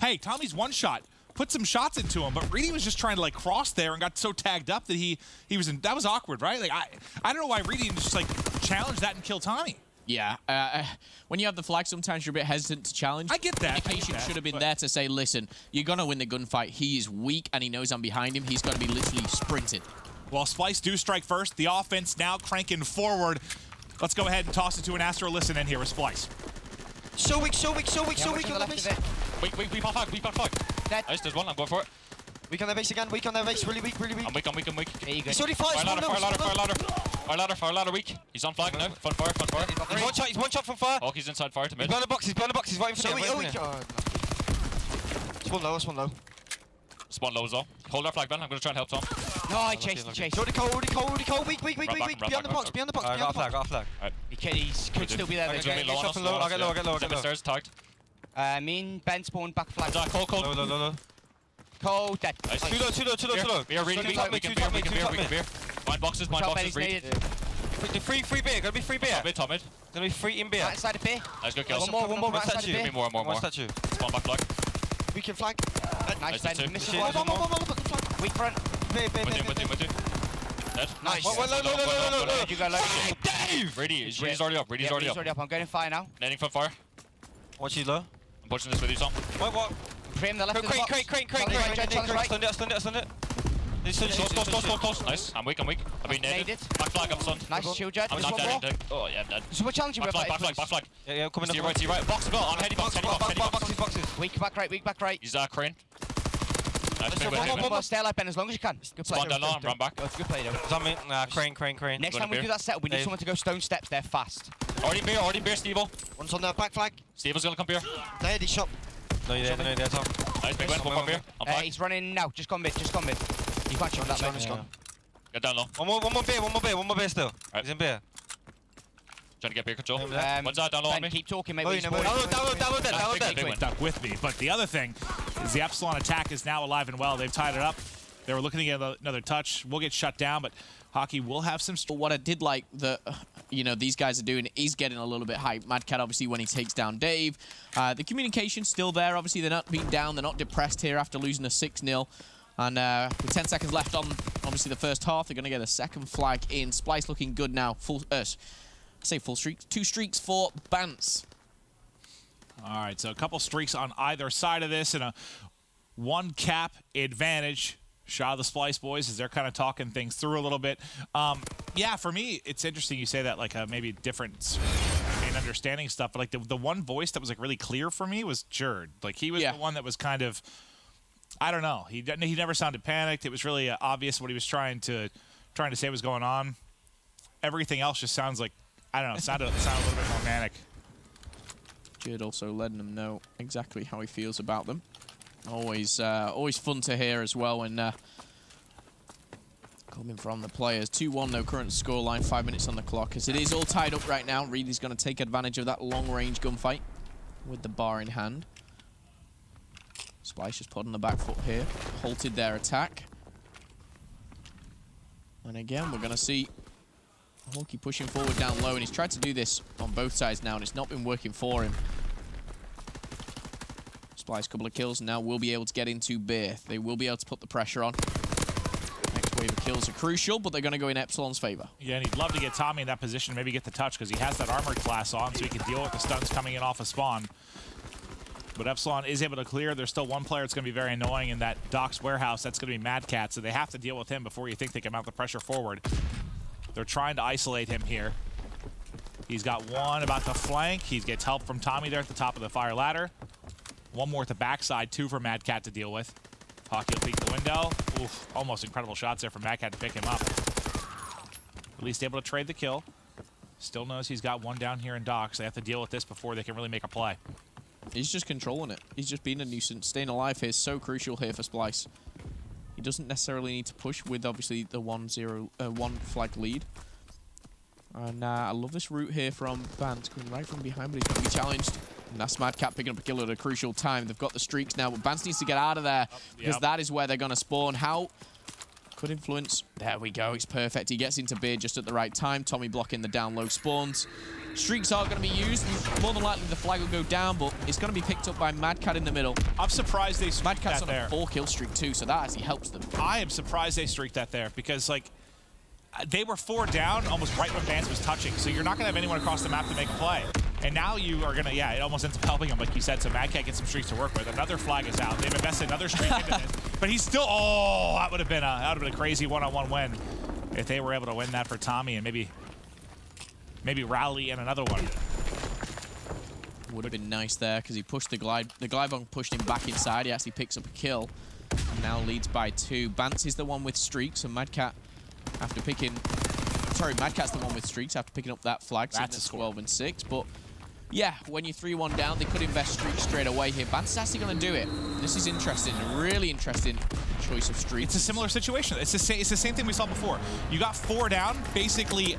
Speaker 1: hey, Tommy's one shot. Put some shots into him, but Reedy was just trying to like cross there and got so tagged up that he was in. That was awkward, right? Like I don't know why Reedy didn't just like challenge that and kill Tommy.
Speaker 2: Yeah, when you have the flag, sometimes you're a bit hesitant to challenge.
Speaker 1: I get that.
Speaker 2: Communication should have been there to say, listen, you're going to win the gunfight. He is weak, and he knows I'm behind him. He's going to be literally sprinted.
Speaker 1: Well, Splyce do strike first. The offense now cranking forward. Let's go ahead and toss it to an Astro Listen in here with Splyce.
Speaker 5: So weak on the base.
Speaker 3: Weak on flag.
Speaker 5: Dead.
Speaker 3: Nice, there's one, I'm going for it.
Speaker 5: Weak on their base again, weak on their base, really weak.
Speaker 3: I'm weak.
Speaker 2: There you go.
Speaker 5: He's already fired.
Speaker 3: Fire ladder weak. He's on flag now. Fun fire.
Speaker 5: He's one shot from fire.
Speaker 3: Oh, he's inside fire to mid.
Speaker 5: He's behind the box, he's waiting for
Speaker 2: So
Speaker 5: me. Spawn low.
Speaker 3: Spawn low as well. Hold our flag, Ben. I'm going to try and help Tom.
Speaker 2: No, I chased.
Speaker 5: Already cold. Weak. Beyond the box.
Speaker 3: Got flag.
Speaker 2: He could still be there.
Speaker 3: I'll
Speaker 5: get low.
Speaker 3: Stairs tagged.
Speaker 2: Me and Ben spawned back flag.
Speaker 3: Cold.
Speaker 5: Low.
Speaker 2: Cold, dead.
Speaker 3: Nice.
Speaker 5: Too low.
Speaker 3: We are really weak. We can beer. Mind boxes, read.
Speaker 5: Free beer, gonna be free beer.
Speaker 3: Top mid.
Speaker 5: Gonna be free in beer.
Speaker 2: Right side of beer.
Speaker 3: Let's go kill.
Speaker 2: One more.
Speaker 5: Right side of beer.
Speaker 3: Give me more.
Speaker 5: One statue.
Speaker 3: Spawn back flag.
Speaker 5: We can flag.
Speaker 2: Nice,
Speaker 3: Nice,
Speaker 2: Ben.
Speaker 3: two.
Speaker 2: Missing
Speaker 5: One
Speaker 2: one.
Speaker 5: more. Flag.
Speaker 2: Weak front.
Speaker 5: Beer.
Speaker 3: With you. Dead.
Speaker 2: Nice.
Speaker 5: Low.
Speaker 2: You go low.
Speaker 3: Dave! Reedy's already up.
Speaker 2: He's already up. I'm going in fire now.
Speaker 3: Netting from fire.
Speaker 5: Watch you low.
Speaker 3: I'm pushing this with you, Tom.
Speaker 5: What?
Speaker 2: Frame the left of the box.
Speaker 5: Crane. Stun it.
Speaker 3: Close. Nice. I'm weak. I've been naded. Back flag, I'm stunned.
Speaker 2: Nice shield jet.
Speaker 3: I'm not dead. Oh, yeah, I'm dead.
Speaker 2: So we're challenging
Speaker 3: Back flag.
Speaker 5: Yeah, coming
Speaker 3: See you right. Box as well. On heady box.
Speaker 5: Boxes.
Speaker 2: Weak back right.
Speaker 3: He's crane. Nice.
Speaker 2: One. Stay alive, Ben, as long as you can. Good play.
Speaker 3: Spawn down low and run back.
Speaker 2: Good play, though.
Speaker 5: Zombie. Crane.
Speaker 2: Next time we do that setup, we need someone to go stone steps there fast.
Speaker 3: Already beer, Steve-O.
Speaker 5: One's on the back flag.
Speaker 3: Steve-O's gonna come here.
Speaker 5: There, he's shot. No, you're there, Tom.
Speaker 3: Nice, big win. One more beer. I'm back.
Speaker 2: He's running now. Just gone mid. You can't shoot that, mate.
Speaker 6: Get down low.
Speaker 5: One more beer still.
Speaker 6: Right.
Speaker 5: He's in beer.
Speaker 6: Trying to get beer control.
Speaker 7: One's
Speaker 6: down low on me.
Speaker 7: Keep talking, mate.
Speaker 5: Oh, no, that was
Speaker 1: Big one stuck with me. But the other thing is the Epsilon attack is now alive and well. They've tied it up. They were looking to get another touch. We'll get shut down, but Hockey will have some...
Speaker 2: What I did like that, these guys are doing is getting a little bit hyped. Mad Cat, obviously, when he takes down Dave. The communication's still there. Obviously, they're not being down. They're not depressed here after losing a 6-0. And with 10 seconds left on, obviously, the first half, they're going to get a second flag in. Splyce looking good now. Full streaks. 2 streaks for Bance.
Speaker 1: All right, so a couple streaks on either side of this and a 1 cap advantage. Shot of the Splyce boys as they're kind of talking things through a little bit. Yeah, for me, it's interesting you say that, like maybe difference in understanding stuff. But like the one voice that was like really clear for me was Jerd. Like he was the one that was kind of, I don't know. He never sounded panicked. It was really obvious what he was trying to say was going on. Everything else just sounds like, I don't know, sounded a little bit more manic.
Speaker 2: Jerd also letting them know exactly how he feels about them. Always fun to hear as well when coming from the players. 2-1 though, current scoreline, 5 minutes on the clock. As it is all tied up right now, Reedy's going to take advantage of that long-range gunfight with the bar in hand. Splyce just put on the back foot here, halted their attack. And again, we're going to see Hawkey pushing forward down low, and he's tried to do this on both sides now, and it's not been working for him. Splyce, couple of kills, and now we'll be able to get into beer. They will be able to put the pressure on. Next wave of kills are crucial, but they're going to go in Epsilon's favor.
Speaker 1: Yeah, and he'd love to get Tommy in that position, maybe get the touch, because he has that armored class on, so he can deal with the stuns coming in off of spawn. But Epsilon is able to clear. There's still one player that's going to be very annoying in that Doc's warehouse. That's going to be Mad Cat, so they have to deal with him before you think they can mount the pressure forward. They're trying to isolate him here. He's got one about the flank. He gets help from Tommy there at the top of the fire ladder. One more at the backside, 2 for Mad Cat to deal with. Hockey will peek the window. Oof, almost incredible shots there from Mad Cat to pick him up. At least able to trade the kill. Still knows he's got one down here in Docs. They have to deal with this before they can really make a play.
Speaker 2: He's just controlling it. He's just being a nuisance. Staying alive here is so crucial here for Splyce. He doesn't necessarily need to push with, obviously, the 1 flag lead. And I love this route here from Bance, coming right from behind, but he's going to be challenged. And that's Mad Cat picking up a kill at a crucial time. They've got the streaks now, but Bance needs to get out of there because that is where they're going to spawn. How could influence? There we go. It's perfect. He gets into beer just at the right time. Tommy blocking the down low spawns. Streaks are going to be used. More than likely, the flag will go down, but it's going to be picked up by Mad Cat in the middle.
Speaker 1: I'm surprised they streaked
Speaker 2: Mad Cat's
Speaker 1: that
Speaker 2: on
Speaker 1: there.
Speaker 2: a 4-kill streak too, so that actually helps them.
Speaker 1: I am surprised they streaked that there because, like, they were 4 down almost right when Vance was touching, so you're not going to have anyone across the map to make a play. And now you are going to, it almost ends up helping him, like you said, so Mad Cat gets some streaks to work with. Another flag is out. They've invested another streak into this. But he's still, that would have been a crazy one-on-one win if they were able to win that for Tommy and maybe rally in another one.
Speaker 2: Would have been nice there because he pushed the glide bomb pushed him back inside. He actually picks up a kill and now leads by 2. Bance is the one with streaks, and Mad Cat after picking. Sorry, Mad Cat's the one with streaks after picking up that flag. So that's 12 and 6. But yeah, when you're 3-1 down, they could invest streaks straight away here. Bance is actually going to do it. This is interesting, a really interesting choice of streaks.
Speaker 1: It's a similar situation. It's the same thing we saw before. You got 4 down, basically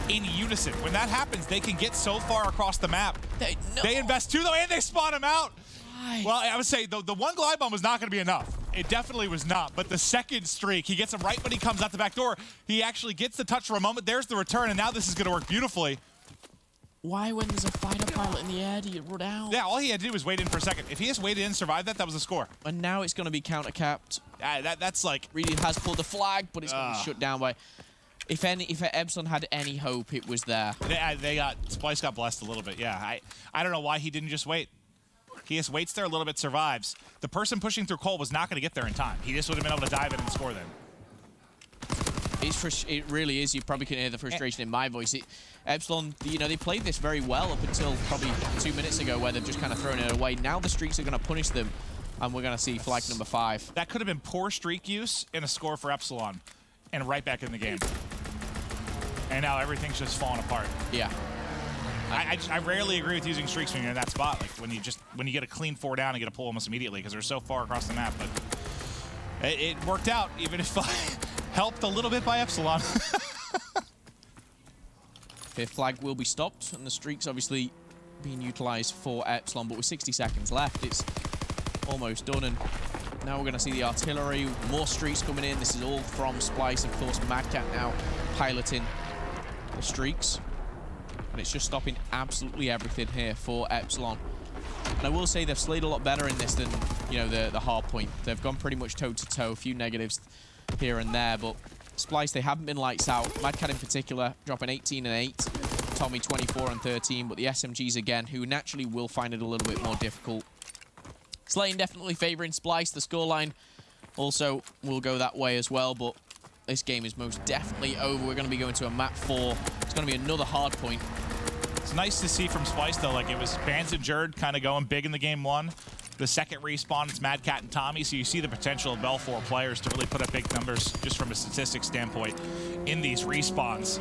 Speaker 1: in unison. When that happens, they can get so far across the map. They invest 2 though, and they spawn him out. Why? Well, I would say the 1 glide bomb was not going to be enough. It definitely was not. But the second streak, he gets him right when he comes out the back door. He actually gets the touch for a moment. There's the return, and now this is going to work beautifully.
Speaker 2: Why, when there's a fighter pilot in the air, do you run out?
Speaker 1: Yeah, all he had to do was wait in for a second. If he just waited in and survived that was a score.
Speaker 2: And now it's going to be counter-capped.
Speaker 1: That's like...
Speaker 2: Really has pulled the flag, but it's going to be shut down by... If Epsilon had any hope, it was there.
Speaker 1: Splyce got blessed a little bit, yeah. I don't know why he didn't just wait. He just waits there a little bit, survives. The person pushing through Cole was not going to get there in time. He just would have been able to dive in and score then.
Speaker 2: It really is. You probably can hear the frustration in my voice. Epsilon, they played this very well up until probably 2 minutes ago where they've just kind of thrown it away. Now the streaks are going to punish them, and we're going to see flag number 5.
Speaker 1: That could have been poor streak use and a score for Epsilon, and right back in the game. And now everything's just falling apart.
Speaker 2: Yeah.
Speaker 1: I rarely agree with using streaks when you're in that spot. Like when you get a clean 4 down and get a pull almost immediately because they're so far across the map. But it worked out, even if helped a little bit by Epsilon.
Speaker 2: Fifth flag will be stopped, and the streak's obviously being utilized for Epsilon, but with 60 seconds left, it's almost done. And now we're going to see the artillery, more streaks coming in. This is all from Splyce. Of course, Mad Cat now piloting the streaks. And it's just stopping absolutely everything here for Epsilon. And I will say they've slayed a lot better in this than, you know, the hard point. They've gone pretty much toe-to-toe, a few negatives here and there, but Splyce, they haven't been lights out. Mad Cat in particular, dropping 18 and 8. Tommy 24 and 13, but the SMGs again, who naturally will find it a little bit more difficult. Slaying definitely favouring Splyce. The scoreline also will go that way as well, but this game is most definitely over. We're going to be going to a map 4. It's going to be another hard point.
Speaker 1: It's nice to see from Splyce, though. Like, it was Bans and Jerd kind of going big in the game 1. The second respawn, it's Mad Cat and Tommy, so you see the potential of Belfour players to really put up big numbers just from a statistics standpoint in these respawns.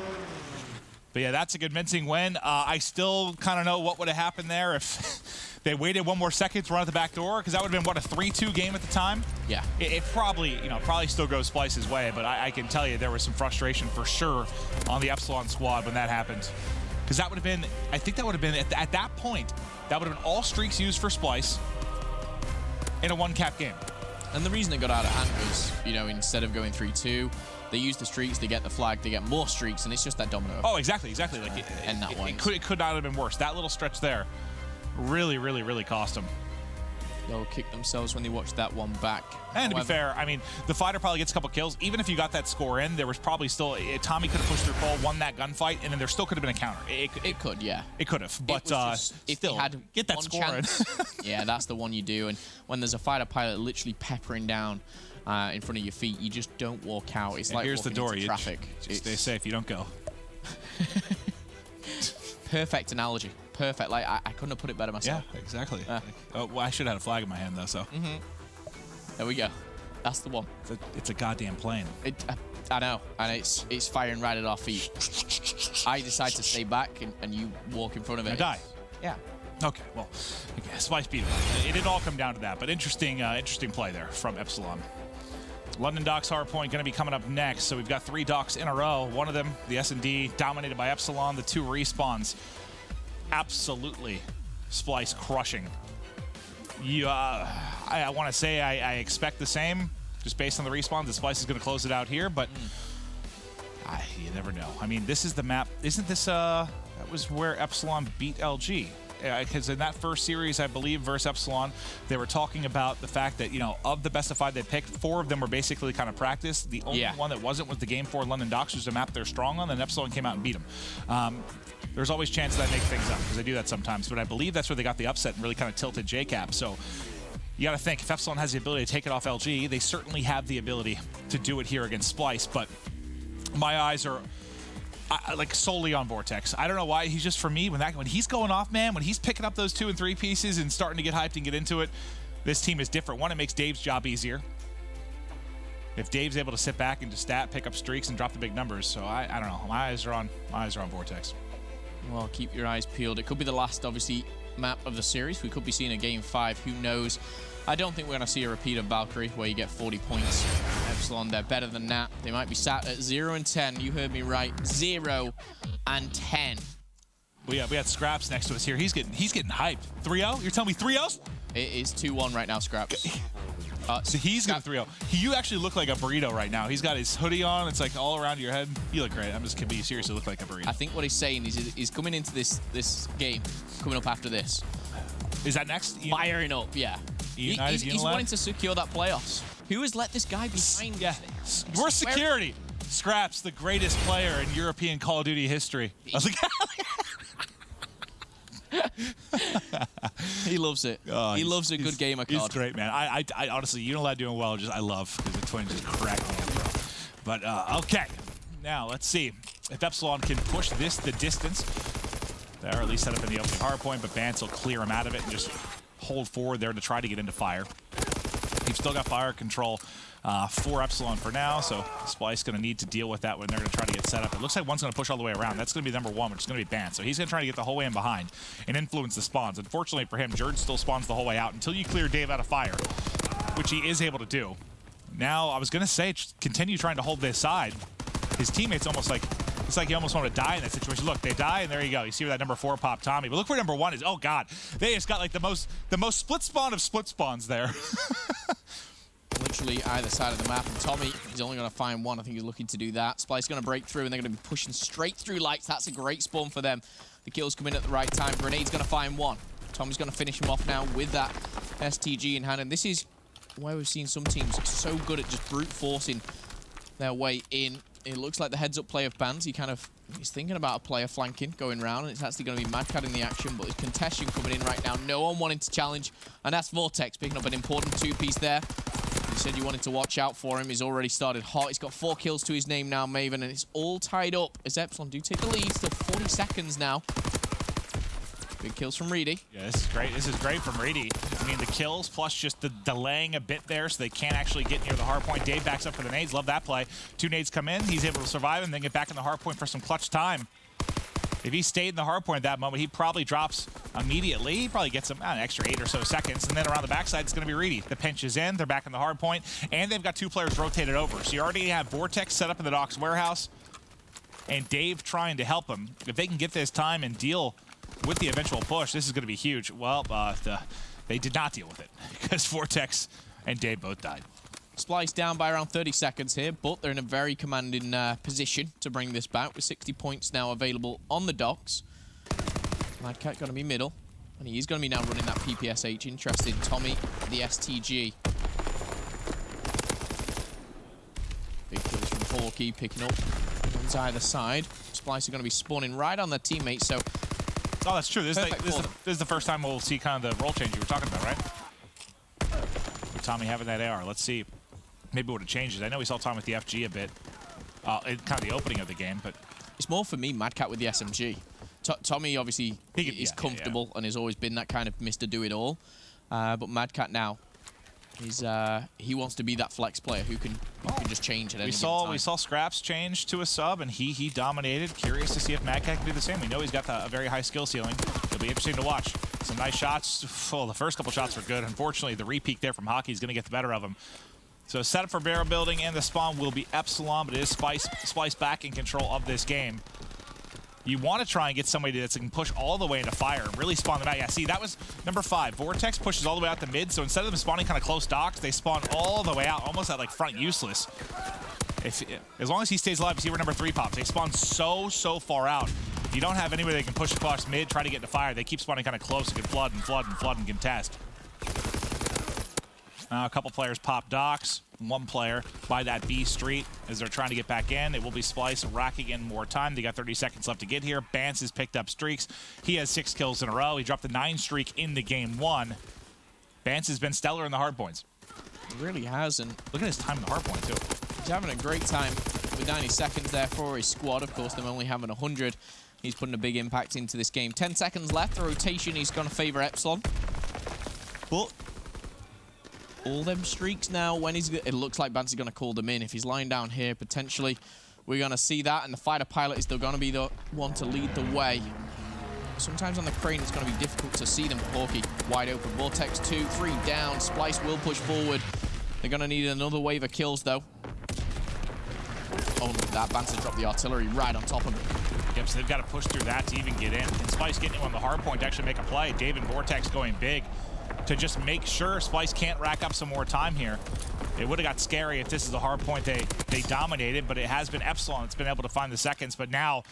Speaker 1: But yeah, that's a convincing win. I still kind of know what would have happened there if they waited 1 more second to run at the back door, because that would have been, what, a 3-2 game at the time?
Speaker 2: Yeah.
Speaker 1: It probably, you know, probably still goes Splyce's way, but I can tell you there was some frustration for sure on the Epsilon squad when that happened. Because that would have been, I think that would have been, at that point, that would have been all streaks used for Splyce in a one-cap game.
Speaker 2: And the reason it got out of hand was, you know, instead of going 3-2, they use the streaks, they get the flag, they get more streaks, and it's just that domino.
Speaker 1: Oh, exactly. Like it could not have been worse. That little stretch there really, really, really cost them.
Speaker 2: They'll kick themselves when they watch that one back.
Speaker 1: And to be fair, I mean, the fighter probably gets a couple kills. Even if you got that score in, there was probably still, Tommy could have pushed through Paul, won that gunfight, and then there still could have been a counter.
Speaker 2: It could, yeah.
Speaker 1: It could have, but
Speaker 2: if
Speaker 1: still,
Speaker 2: they had
Speaker 1: get that score in.
Speaker 2: Yeah, that's the one you do. And when there's a fighter pilot literally peppering down in front of your feet, you just don't walk out. It's like
Speaker 1: here's the door.
Speaker 2: Into traffic.
Speaker 1: Just stay safe. You don't go.
Speaker 2: Perfect analogy. Perfect. Like, I couldn't have put it better myself.
Speaker 1: Yeah, exactly. Well, I should have had a flag in my hand, though, so.
Speaker 2: There we go. That's the one.
Speaker 1: It's a goddamn plane.
Speaker 2: I know, and it's firing right at our feet. I decide to stay back, and you walk in front of it.
Speaker 1: I die.
Speaker 2: Yeah.
Speaker 1: Okay, well, Splyce beat him. It didn't all come down to that, but interesting play there from Epsilon. London Docks hardpoint going to be coming up next, so we've got 3 docks in a row. One of them, the S&D, dominated by Epsilon. The 2 respawns, absolutely Splyce crushing. I want to say I expect the same, just based on the respawns, that Splyce is going to close it out here, but you never know. I mean, this is the map. Isn't this, that was where Epsilon beat LG? Because in that first series, I believe, versus Epsilon, they were talking about the fact that, you know, of the best of 5 they picked, 4 of them were basically kind of practice. The only one that wasn't was the Game 4 London Docks, which was a map they're strong on, and Epsilon came out and beat them. There's always chance that I make things up, because I do that sometimes, but I believe that's where they got the upset and really kind of tilted JCap. So you got to think, if Epsilon has the ability to take it off LG, they certainly have the ability to do it here against Splyce, but my eyes are like solely on Vortex. I don't know why. He's just, for me, when he's going off, man, when he's picking up those 2 and 3 pieces and starting to get hyped and get into it, this team is different. One, it makes Dave's job easier. If Dave's able to sit back and just stat, pick up streaks, and drop the big numbers. So I don't know. My eyes are on Vortex.
Speaker 2: Well, keep your eyes peeled. It could be the last, obviously, map of the series. We could be seeing a Game 5. Who knows? I don't think we're going to see a repeat of Valkyrie where you get 40 points. Epsilon, they're better than that. They might be sat at 0 and 10. You heard me right. 0 and 10.
Speaker 1: Well, yeah, we had Scraps next to us here. He's getting hyped. 3-0? You're telling me 3-0s?
Speaker 2: It is 2-1 right now, Scraps.
Speaker 1: So he's going to 3-0. You actually look like a burrito right now. He's got his hoodie on. It's like all around your head. You look great. I'm just kidding. You seriously look like a burrito.
Speaker 2: I think what he's saying is he's coming into this game, coming up after this.
Speaker 1: Is that next?
Speaker 2: Firing up, yeah. He's wanting to secure that playoffs. Who has let this guy behind?
Speaker 1: Yeah, we're security. Scraps, the greatest player in European Call of Duty history. I was like,
Speaker 2: he loves it. He loves a good gamer card.
Speaker 1: He's great, man. I honestly, Unilad doing well. I love, because the twins just crack me up, bro. But okay, now let's see if Epsilon can push this the distance. They're at least set up in the opening hardpoint, but Bance will clear him out of it and just hold forward there to try to get into fire. You've still got fire control for Epsilon for now, so Splyce going to need to deal with that when they're going to try to get set up. It looks like one's going to push all the way around. That's going to be number 1, which is going to be Bance. So he's going to try to get the whole way in behind and influence the spawns. Unfortunately for him, Jerd still spawns the whole way out until you clear Dave out of fire, which he is able to do. Now, I was going to say, continue trying to hold this side. His teammates almost like, it's like he almost want to die in that situation. Look, they die, and there you go. You see where that number 4 pop Tommy. But look where number 1 is. Oh, God. They just got, like, the most split spawn of split spawns there.
Speaker 2: Literally either side of the map, and Tommy is only going to find one. I think he's looking to do that. Splyce going to break through, and they're going to be pushing straight through lights. That's a great spawn for them. The kills come in at the right time. Grenade's going to find one. Tommy's going to finish him off now with that STG in hand, and this is where we've seen some teams so good at just brute forcing their way in. It looks like the heads-up play of Bans. He's thinking about a player flanking, going round, and it's actually going to be Madcat in the action, but there's contention coming in right now. No one wanting to challenge, and that's Vortex picking up an important 2-piece there. You said you wanted to watch out for him. He's already started hot. He's got 4 kills to his name now, Maven, and it's all tied up as Epsilon do take the lead. Still 40 seconds now. Big kills from Reedy.
Speaker 1: Yeah, this is great. This is great from Reedy. I mean, the kills plus just the delaying a bit there so they can't actually get near the hard point. Dave backs up for the nades. Love that play. 2 nades come in. He's able to survive and then get back in the hard point for some clutch time. If he stayed in the hard point at that moment, he probably drops immediately. He probably gets an extra 8 or so seconds. And then around the backside, it's going to be Reedy. The pinch is in. They're back in the hard point. And they've got 2 players rotated over. So you already have Vortex set up in the Doc's warehouse and Dave trying to help him. If they can get this time and deal with the eventual push, this is going to be huge. Well, they did not deal with it because Vortex and Dave both died.
Speaker 2: Splyce down by around 30 seconds here, but they're in a very commanding position to bring this back with 60 points now available on the docks. Madcat going to be middle, and he is going to be now running that PPSH. Interested, Tommy, the STG. Big kills from Porky, picking up ones either side. Splyce are going to be spawning right on their teammates, so...
Speaker 1: Oh, that's true. This is the first time we'll see kind of the role change you were talking about, right? With Tommy having that AR. Let's see. Maybe what it changes. I know we saw Tommy with the FG a bit. In kind of the opening of the game, but...
Speaker 2: It's more for me, Madcat with the SMG. Tommy, obviously, is comfortable and has always been that kind of Mr. Do-It-All. But Madcat now, he wants to be that flex player who can just change at any given time.
Speaker 1: We saw Scraps change to a sub, and he dominated. Curious to see if Madcat can do the same. We know he's got a very high skill ceiling. It'll be interesting to watch. Some nice shots. Well, the first couple shots were good. Unfortunately, the repeat there from Hockey is going to get the better of him. So set up for barrel building, and the spawn will be Epsilon, but it is Splyce back in control of this game. You want to try and get somebody that can push all the way into fire and really spawn them out. Yeah, see, that was number 5. Vortex pushes all the way out the mid, so instead of them spawning kind of close docks, they spawn all the way out, almost at like front useless. As long as he stays alive, you see where number 3 pops. They spawn so far out. If you don't have anywhere they can push across mid, try to get into fire, they keep spawning kind of close and can flood and contest. A couple players pop docks. 1 player by that B street as they're trying to get back in. It will be Splyce racking in more time. They got 30 seconds left to get here. Bance has picked up streaks. He has 6 kills in a row. He dropped the 9 streak in the game 1. Bance has been stellar in the hard points.
Speaker 2: He really has, and
Speaker 1: look at his time in the hard point too.
Speaker 2: He's having a great time with 90 seconds there for his squad. Of course, them only having 100. He's putting a big impact into this game. 10 seconds left. The rotation is going to favor Epsilon. But all them streaks now, it looks like Bance is going to call them in. If he's lying down here, potentially, we're going to see that. And the fighter pilot is still going to be the one to lead the way. Sometimes on the crane, it's going to be difficult to see them. Porky wide open. Vortex 2, 3 down. Splyce will push forward. They're going to need another wave of kills, though. Oh, look at that. Bance has dropped the artillery right on top of him.
Speaker 1: Yep, so they've got to push through that to even get in. And Splyce getting him on the hard point to actually make a play. Dave and Vortex going big to just make sure Splyce can't rack up some more time here. It would have got scary if this is a hard point they dominated, but it has been Epsilon that's been able to find the seconds. But now,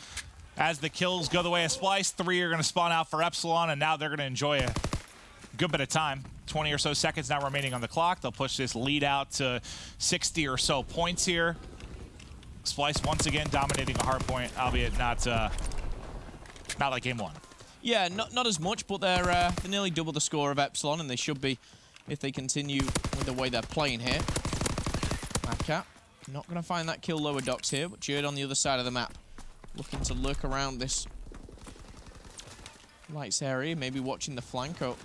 Speaker 1: as the kills go the way of Splyce, 3 are going to spawn out for Epsilon, and now they're going to enjoy a good bit of time. 20 or so seconds now remaining on the clock. They'll push this lead out to 60 or so points here. Splyce once again dominating a hard point, albeit not like game 1.
Speaker 2: Yeah, not as much, but they're nearly double the score of Epsilon, and they should be if they continue with the way they're playing here. Madcat not going to find that kill lower docks here, but Jerd on the other side of the map, looking to lurk around this lights area, maybe watching the flank. Oh,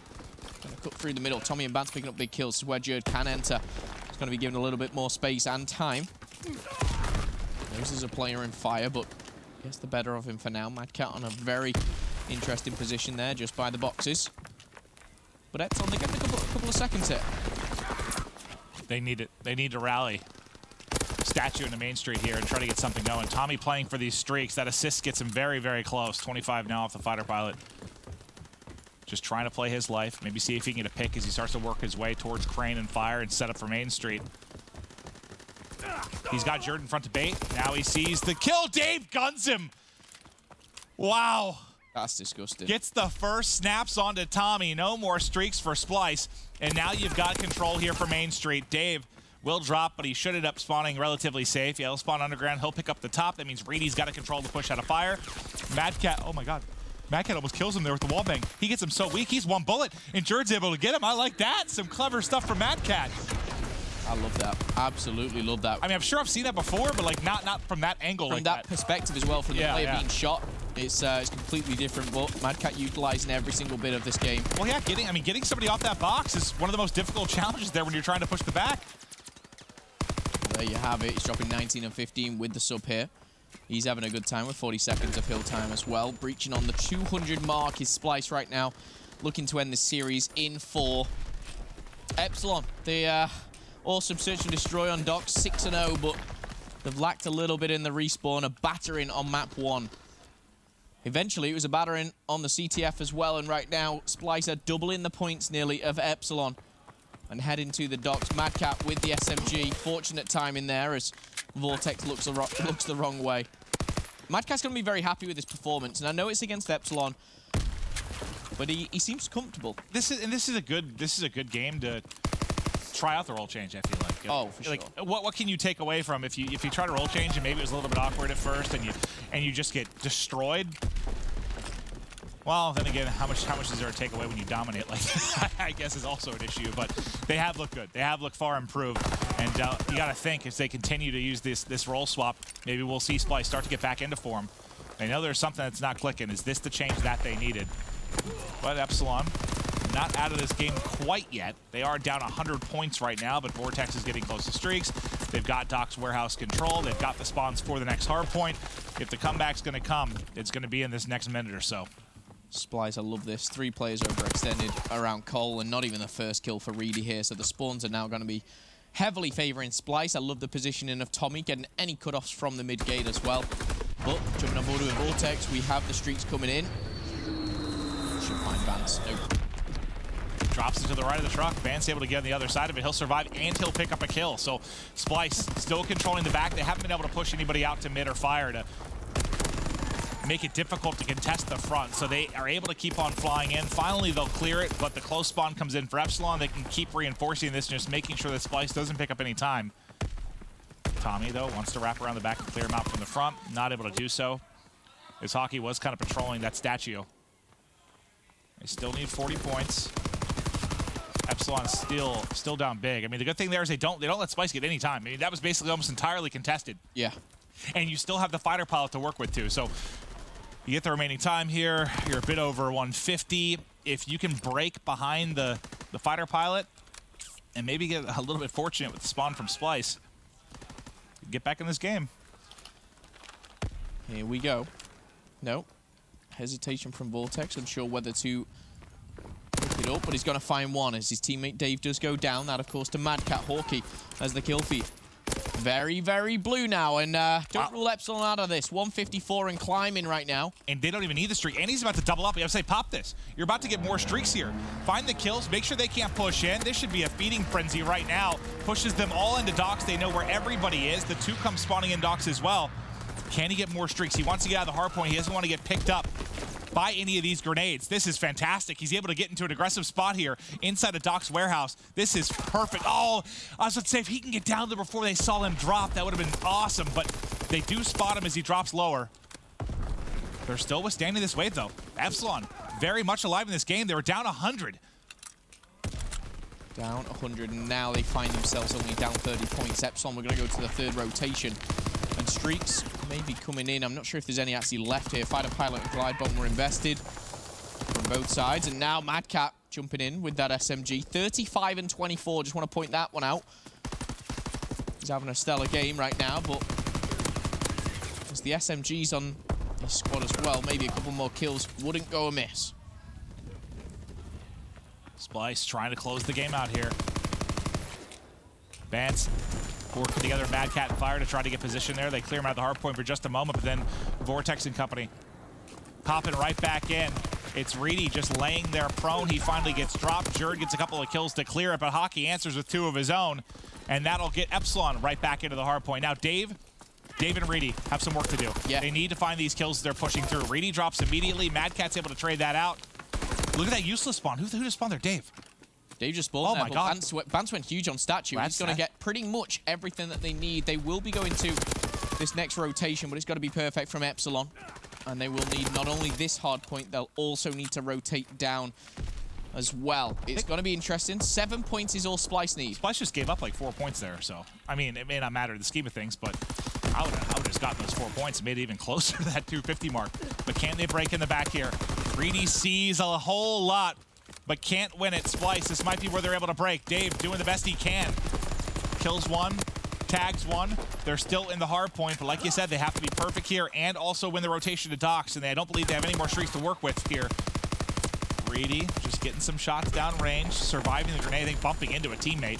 Speaker 2: going to cut through the middle. Tommy and Bance picking up big kills. This is where Jerd can enter. He's going to be given a little bit more space and time. Loses a player in fire, but gets the better of him for now. Madcat on a very interesting position there, just by the boxes. But Epsilon, they get a couple of seconds here.
Speaker 1: They need it. They need to rally. Statue in the main street here and try to get something going. Tommy playing for these streaks. That assist gets him very, very close. 25 now off the fighter pilot. Just trying to play his life. Maybe see if he can get a pick as he starts to work his way towards Crane and Fire and set up for main street. He's got Jordan front to bait. Now he sees the kill. Dave guns him. Wow.
Speaker 2: That's disgusting.
Speaker 1: Gets the first snaps onto Tommy. No more streaks for Splyce. And now you've got control here for main street. Dave will drop, but he should end up spawning relatively safe. Yeah, he'll spawn underground. He'll pick up the top. That means Reedy's got to control the push out of Fire. Mad Cat, oh my god. Mad Cat almost kills him there with the wall bang. He gets him so weak. He's one bullet, and Jerd's able to get him. I like that. Some clever stuff from Mad Cat.
Speaker 2: I love that. Absolutely love that.
Speaker 1: I mean, I'm sure I've seen that before, but like not from that angle.
Speaker 2: From
Speaker 1: like
Speaker 2: that perspective as well, from the player
Speaker 1: yeah.
Speaker 2: being shot. It's completely different, but Mad Cat utilizing every single bit of this game.
Speaker 1: Well, yeah, getting somebody off that box is one of the most difficult challenges there when you're trying to push the back.
Speaker 2: There you have it. He's dropping 19 and 15 with the sub here. He's having a good time with 40 seconds of hill time as well. Breaching on the 200 mark is Splyce right now, looking to end this series in 4. Epsilon, the awesome search and destroy on docks, 6-0, but they've lacked a little bit in the respawn, a battering on map 1. Eventually, it was a battering on the CTF as well, and right now, Splyce are doubling the points nearly of Epsilon. And heading to the docks. Mad Cat with the SMG. Fortunate timing there as Vortex looks the wrong way. Mad Cat's going to be very happy with his performance, and I know it's against Epsilon, but he seems comfortable.
Speaker 1: This is a good game to try out the role change. I feel like.
Speaker 2: Oh, for sure.
Speaker 1: Like, what can you take away from if you try to role change and maybe it was a little bit awkward at first and you just get destroyed? Well, then again, how much is there to take away when you dominate like that? I guess is also an issue, but they have looked good. They have looked far improved, and you got to think as they continue to use this role swap, maybe we'll see Splyce start to get back into form. They know there's something that's not clicking. Is this the change that they needed? But Epsilon, not out of this game quite yet. They are down 100 points right now, but Vortex is getting close to streaks. They've got Doc's warehouse control. They've got the spawns for the next hard point. If the comeback's going to come, it's going to be in this next minute or so.
Speaker 2: Splyce, I love this. 3 players overextended around Cole, and not even the first kill for Reedy here, so the spawns are now going to be heavily favoring Splyce. I love the positioning of Tommy, getting any cutoffs from the mid-gate as well. But jumping on board with Vortex, we have the streaks coming in. Should find Vance. Nope.
Speaker 1: Drops it to the right of the truck. Vance able to get on the other side of it. He'll survive, and he'll pick up a kill. So Splyce still controlling the back. They haven't been able to push anybody out to mid or Fire to make it difficult to contest the front, so they are able to keep on flying in. Finally, they'll clear it, but the close spawn comes in for Epsilon. They can keep reinforcing this, just making sure that Splyce doesn't pick up any time. Tommy, though, wants to wrap around the back and clear him out from the front. Not able to do so. This hockey was kind of patrolling that statue. They still need 40 points. Epsilon's still down big. I mean, the good thing there is they don't let Splyce get any time. I mean, that was basically almost entirely contested.
Speaker 2: Yeah.
Speaker 1: And you still have the fighter pilot to work with, too. So you get the remaining time here. You're a bit over 150. If you can break behind the fighter pilot and maybe get a little bit fortunate with the spawn from Splyce, get back in this game.
Speaker 2: Here we go. No. Hesitation from Vortex. Unsure whether to pick it up, but he's going to find one as his teammate Dave does go down. That, of course, to Mad Cat Hawkey as the kill feed. Very, very blue now, and don't rule Epsilon out of this. 154 and climbing right now.
Speaker 1: And they don't even need the streak. And he's about to double up. You have to say, pop this. You're about to get more streaks here. Find the kills. Make sure they can't push in. This should be a feeding frenzy right now. Pushes them all into docks. They know where everybody is. The 2 come spawning in docks as well. Can he get more streaks? He wants to get out of the hard point. He doesn't want to get picked up by any of these grenades. This is fantastic. He's able to get into an aggressive spot here inside of Doc's warehouse. This is perfect. Oh, I was about to say, if he can get down there before they saw him drop, that would have been awesome, but they do spot him as he drops lower. They're still withstanding this wave, though. Epsilon, very much alive in this game. They were down 100.
Speaker 2: Down 100, and now they find themselves only down 30 points. Epsilon, we're going to go to the 3rd rotation. And streaks may be coming in. I'm not sure if there's any actually left here. Fighter pilot and glide bomb were invested from both sides. And now Mad Cat jumping in with that SMG. 35 and 24. Just want to point that one out. He's having a stellar game right now, but as the SMG's on his squad as well, maybe a couple more kills wouldn't go amiss.
Speaker 1: Splyce trying to close the game out here. Vance working together, Mad Cat and Fire to try to get position there. They clear him out of the hard point for just a moment, but then Vortex and company popping right back in. It's Reedy just laying there prone. He finally gets dropped. Jerd gets a couple of kills to clear it, but Hockey answers with 2 of his own, and that'll get Epsilon right back into the hard point. Now, Dave and Reedy have some work to do.
Speaker 2: Yeah.
Speaker 1: They need to find these kills as they're pushing through. Reedy drops immediately. Mad Cat's able to trade that out. Look at that useless spawn. Who just spawned there? Dave.
Speaker 2: Dave just spawned there. Oh my god. Bance went huge on statue. He's going to get pretty much everything that they need. They will be going to this next rotation, but it's got to be perfect from Epsilon. And they will need not only this hard point, they'll also need to rotate down as well. It's going to be interesting. 7 points is all Splyce needs.
Speaker 1: Splyce just gave up like 4 points there, so I mean, it may not matter in the scheme of things, but I would have just gotten those 4 points and made it even closer to that 250 mark. But can they break in the back here? Reedy sees a whole lot, but can't win it. Splyce, this might be where they're able to break. Dave doing the best he can. Kills one, tags one. They're still in the hard point, but like you said, they have to be perfect here and also win the rotation to docks, and I don't believe they have any more streaks to work with here. Reedy just getting some shots down range, surviving the grenade, I think bumping into a teammate.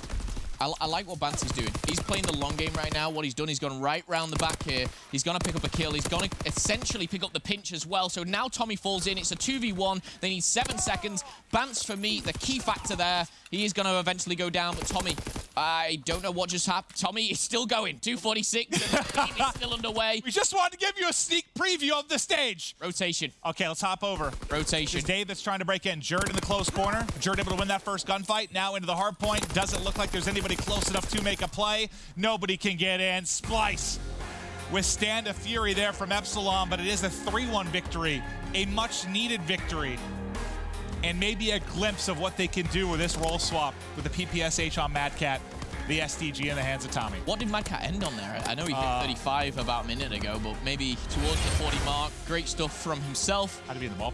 Speaker 2: I like what Bance is doing. He's playing the long game right now. What he's done, he's gone right round the back here. He's going to pick up a kill. He's going to essentially pick up the pinch as well. So now Tommy falls in. It's a 2v1. They need 7 seconds. Bance, for me, the key factor there. He is going to eventually go down, but Tommy, I don't know what just happened. Tommy is still going. 246, and the game is still underway.
Speaker 1: We just wanted to give you a sneak preview of the stage.
Speaker 2: Rotation.
Speaker 1: Okay, let's hop over.
Speaker 2: Rotation.
Speaker 1: It's Dave that's trying to break in. Jerd in the close corner. Jerd able to win that first gunfight. Now into the hard point. Doesn't look like there's anybody close enough to make a play. Nobody can get in. Splyce withstand a fury there from Epsilon, but it is a 3-1 victory. A much-needed victory. And maybe a glimpse of what they can do with this role swap with the PPSH on Mad Cat, the SDG in the hands of Tommy.
Speaker 2: What did Mad Cat end on there? I know he hit 35 about a minute ago, but maybe towards the 40 mark. Great stuff from himself.
Speaker 1: How to be in the ball.